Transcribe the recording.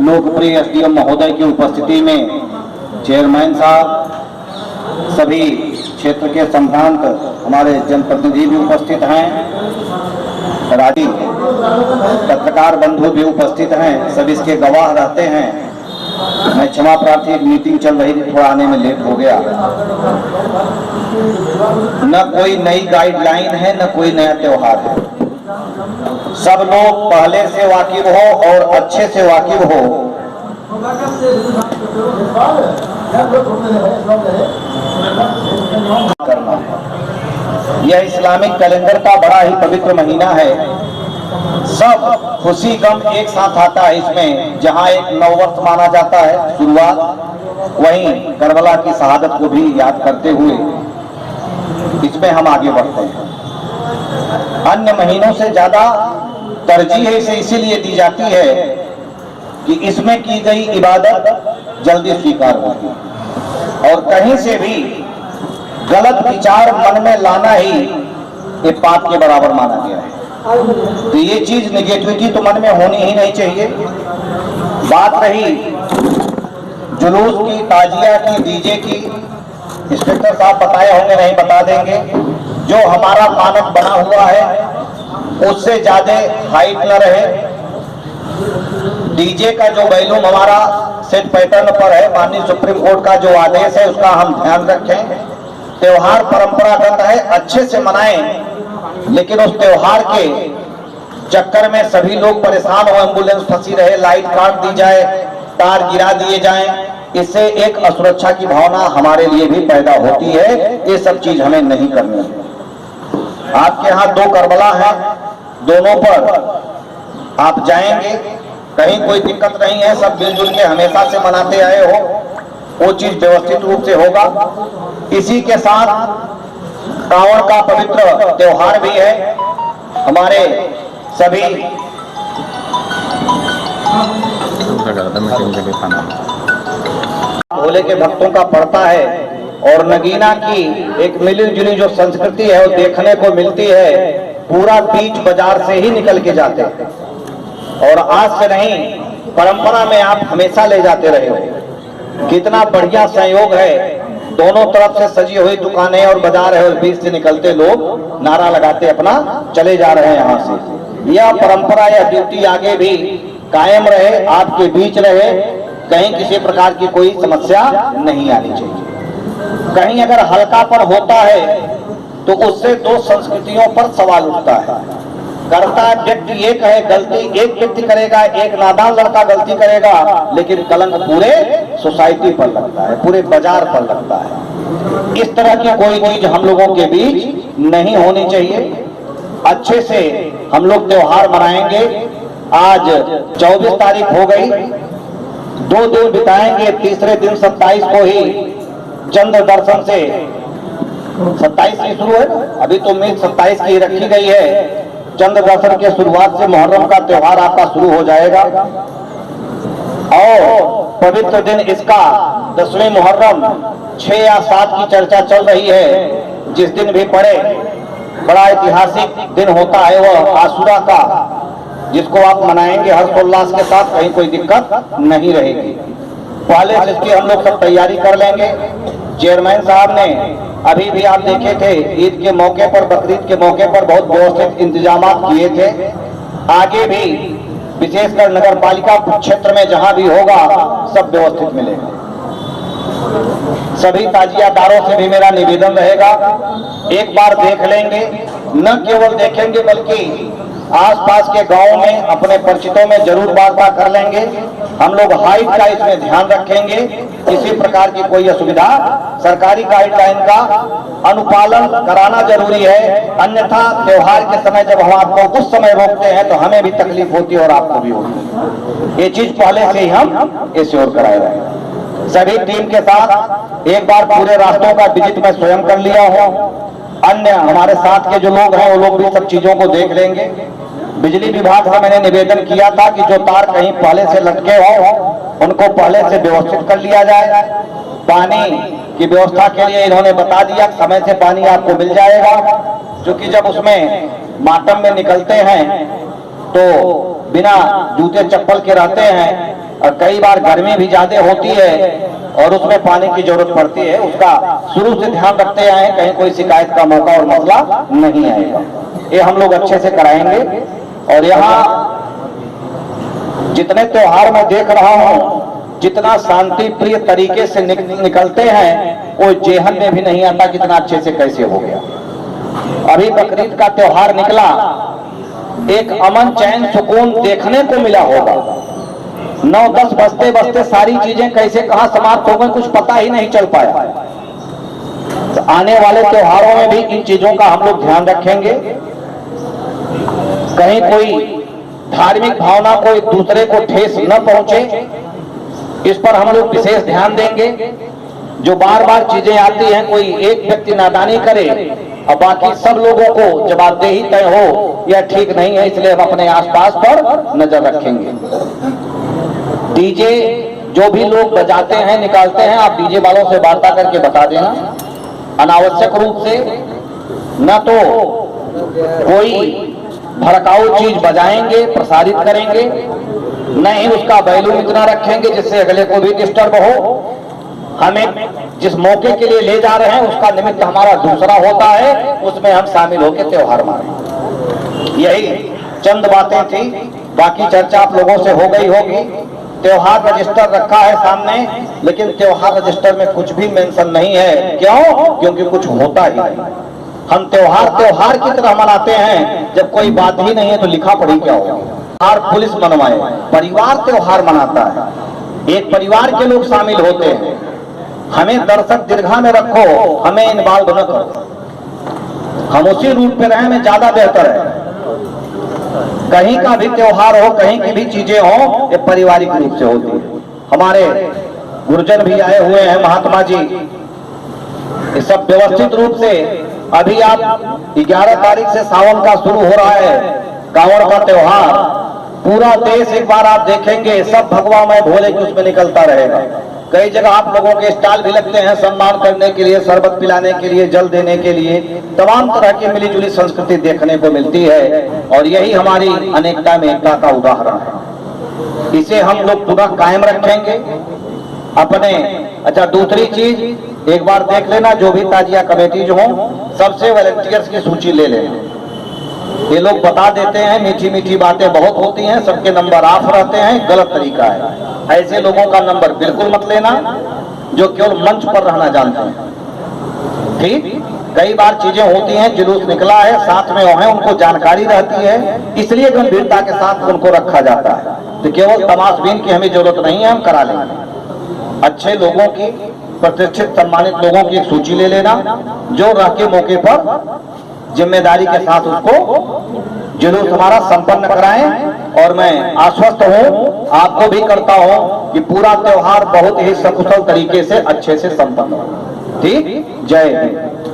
लोकप्रिय एसडीएम महोदय की उपस्थिति में चेयरमैन साहब, सभी क्षेत्र के संभ्रांत हमारे जनप्रतिनिधि भी उपस्थित हैं, राजी पत्रकार बंधु भी उपस्थित हैं, सब इसके गवाह रहते हैं। मैं क्षमा प्रार्थी, एक मीटिंग चल रही थी, थोड़ा आने में लेट हो गया। न कोई नई गाइडलाइन है, न कोई नया त्योहार है। सब लोग पहले से वाकिफ हो और अच्छे से वाकिफ हो। करना है। यह इस्लामिक कैलेंडर का बड़ा ही पवित्र महीना है। सब खुशी गम एक साथ आता है इसमें। जहां एक नववर्ष माना जाता है शुरुआत, वहीं करबला की शहादत को भी याद करते हुए इसमें हम आगे बढ़ते हैं। अन्य महीनों से ज्यादा तरजीह इसे इसीलिए दी जाती है कि इसमें की गई इबादत जल्दी स्वीकार होती है और कहीं से भी गलत विचार मन में लाना ही ये पाप के बराबर माना गया है। तो ये चीज नेगेटिविटी तो मन में होनी ही नहीं चाहिए। बात रही जुलूस की, ताजिया की, डीजे की, इंस्पेक्टर साहब बताए होंगे, नहीं बता देंगे। जो हमारा मानक बना हुआ है उससे ज्यादा हाइट न रहे। डीजे का जो वॉल्यूम हमारा सेट पैटर्न पर है, माननीय सुप्रीम कोर्ट का जो आदेश है उसका हम ध्यान रखें। त्योहार परंपरागत है, अच्छे से मनाएं, लेकिन उस त्योहार के चक्कर में सभी लोग परेशान हो, एम्बुलेंस फंसी रहे, लाइट काट दी जाए, तार गिरा दिए जाएं, इससे एक असुरक्षा की भावना हमारे लिए भी पैदा होती है। ये सब चीज हमें नहीं करनी है। आपके यहाँ 2 करबला है, दोनों पर आप जाएंगे, कहीं कोई दिक्कत नहीं है, सब मिलजुल के हमेशा से मनाते आए हो, वो चीज व्यवस्थित रूप से होगा। इसी के साथ कांवड़ का पवित्र त्योहार भी है। हमारे सभी भोले के भक्तों का पड़ता है और नगीना की एक मिली जुली जो संस्कृति है वो देखने को मिलती है। पूरा बीच बाजार से ही निकल के जाते हैं और आज से नहीं, परंपरा में आप हमेशा ले जाते रहे हो। कितना बढ़िया संयोग है, दोनों तरफ से सजी हुई दुकानें और बाजार है और बीच से निकलते लोग नारा लगाते अपना चले जा रहे हैं यहाँ से। यह परंपरा या ड्यूटी आगे भी कायम रहे, आपके बीच रहे, कहीं किसी प्रकार की कोई समस्या नहीं आनी चाहिए। कहीं अगर हल्का पर होता है तो उससे 2 संस्कृतियों पर सवाल उठता है। करता व्यक्ति एक है, गलती एक व्यक्ति करेगा, एक नादान लड़का गलती करेगा, लेकिन कलंक पूरे सोसाइटी पर लगता है, पूरे बाजार पर लगता है। इस तरह की कोई चीज हम लोगों के बीच नहीं होनी चाहिए। अच्छे से हम लोग त्योहार मनाएंगे। आज 24 तारीख हो गई, 2 दिन बिताएंगे। तीसरे दिन 27 को ही चंद्र दर्शन से, 27 की शुरू है ना, अभी तो उम्मीद 27 की रखी गई है। चंद्र दर्शन के शुरुआत से मुहर्रम का त्योहार आपका शुरू हो जाएगा और पवित्र दिन इसका 10वें मुहर्रम 6 या 7 की चर्चा चल रही है। जिस दिन भी पड़े, बड़ा ऐतिहासिक दिन होता है वह आशुरा का, जिसको आप मनाएंगे हर्षोल्लास के साथ, कहीं कोई दिक्कत नहीं रहेगी। पहले से इसकी हम लोग सब तैयारी कर लेंगे। चेयरमैन साहब ने अभी भी आप देखे थे, ईद के मौके पर, बकरीद के मौके पर बहुत व्यवस्थित इंतजाम किए थे। आगे भी विशेषकर नगर पालिका क्षेत्र में जहां भी होगा सब व्यवस्थित मिलेगा। सभी ताजियादारों से भी मेरा निवेदन रहेगा, एक बार देख लेंगे, न केवल देखेंगे बल्कि आसपास के गांवों में अपने परिचितों में जरूर वार्ता कर लेंगे। हम लोग हाइट का इसमें ध्यान रखेंगे, किसी प्रकार की कोई असुविधा, सरकारी गाइडलाइन का अनुपालन कराना जरूरी है। अन्यथा त्योहार के समय जब हम आपको उस समय रोकते हैं तो हमें भी तकलीफ होती है और आपको भी होती है। ये चीज पहले से ही हम एश्योर कराए रहे। सभी टीम के साथ एक बार पूरे रास्तों का विजिट मैं स्वयं कर लिया हूँ। अन्य हमारे साथ के जो लोग हैं वो लोग भी सब चीजों को देख लेंगे। बिजली विभाग से मैंने निवेदन किया था कि जो तार कहीं पहले से लटके हो उनको पहले से व्यवस्थित कर लिया जाए। पानी की व्यवस्था के लिए इन्होंने बता दिया, समय से पानी आपको मिल जाएगा, क्योंकि जब उसमें मातम में निकलते हैं तो बिना जूते चप्पल के रहते हैं और कई बार गर्मी भी ज्यादा होती है और उसमें पानी की जरूरत पड़ती है, उसका शुरू से ध्यान रखते आए, कहीं कोई शिकायत का मौका और मसला नहीं आएगा। ये हम लोग अच्छे से कराएंगे। और यहाँ जितने त्योहार मैं देख रहा हूँ, जितना शांति प्रिय तरीके से निकलते हैं, वो जेहन में भी नहीं आता कितना अच्छे से कैसे हो गया। अभी बकरीद का त्योहार निकला, एक अमन चैन सुकून देखने को मिला होगा। 9-10 बजते बजते सारी चीजें कैसे कहां समाप्त हो गई कुछ पता ही नहीं चल पाया। तो आने वाले त्योहारों में भी इन चीजों का हम लोग ध्यान रखेंगे। कहीं कोई धार्मिक भावना को एक दूसरे को ठेस न पहुंचे, इस पर हम लोग विशेष ध्यान देंगे। जो बार बार चीजें आती हैं, कोई एक व्यक्ति नादानी करे और बाकी सब लोगों को जवाबदेही तय हो, यह ठीक नहीं है। इसलिए हम अपने आसपास पर नजर रखेंगे। डीजे जो भी लोग बजाते हैं निकालते हैं, आप डीजे वालों से वार्ता करके बता देना। अनावश्यक रूप से न तो कोई भड़काऊ चीज बजाएंगे, प्रसारित करेंगे, न ही उसका बैलून इतना रखेंगे जिससे अगले को भी डिस्टर्ब हो। हमें जिस मौके के लिए ले जा रहे हैं उसका निमित्त हमारा दूसरा होता है, उसमें हम शामिल होकर त्योहार मानें। यही चंद बातें थी, बाकी चर्चा आप लोगों से हो गई होगी। त्योहार रजिस्टर रखा है सामने, लेकिन त्योहार रजिस्टर में कुछ भी मेंशन नहीं है। क्यों? क्योंकि कुछ होता ही नहीं। हम त्योहार की तरह मनाते हैं, जब कोई बात ही नहीं है तो लिखा पड़ी क्या होगा। त्योहार पुलिस मनवाए, परिवार त्योहार मनाता है, एक परिवार के लोग शामिल होते हैं। हमें दर्शक दीर्घा में रखो, हमें इन्वॉल्व न करो, हम उसी रूट पे रहें में ज्यादा बेहतर है। कहीं का भी त्योहार हो, कहीं की भी चीजें हो, ये पारिवारिक रूप से होती है। हमारे गुरुजन भी आए हुए हैं, महात्मा जी, ये सब व्यवस्थित रूप से। अभी आप 11 तारीख से सावन का शुरू हो रहा है, कांवड़ का त्योहार। पूरा देश एक बार आप देखेंगे, सब भगवा में भोले की उसमें निकलता रहेगा। कई जगह आप लोगों के स्टॉल भी लगते हैं सम्मान करने के लिए, शरबत पिलाने के लिए, जल देने के लिए। तमाम तरह की मिलीजुली संस्कृति देखने को मिलती है और यही हमारी अनेकता में एकता का उदाहरण है। इसे हम लोग पूरा कायम रखेंगे अपने। अच्छा, दूसरी चीज एक बार देख लेना, जो भी ताजिया कमेटी जो हो, सबसे वॉलंटियर्स की सूची ले लेना। ये लोग बता देते हैं, मीठी मीठी बातें बहुत होती हैं, सबके नंबर ऑफ रहते हैं, गलत तरीका है। ऐसे लोगों का नंबर बिल्कुल मत लेना जो केवल मंच पर रहना जानते हैं। ठीक, कई बार चीजें होती हैं, जुलूस निकला है, साथ में वो हैं, उनको जानकारी रहती है, इसलिए गंभीरता के साथ उनको रखा जाता है। तो केवल तमाशबीन की हमें जरूरत नहीं है, हम करा लेंगे। अच्छे लोगों की, प्रतिष्ठित सम्मानित लोगों की एक सूची ले लेना, जो रह के मौके पर जिम्मेदारी के साथ उसको जुलूस हमारा संपन्न कराएं। और मैं आश्वस्त हूं, आपको भी करता हूं कि पूरा त्योहार बहुत ही सकुशल तरीके से अच्छे से संपन्न हो। ठीक, जय हिंद।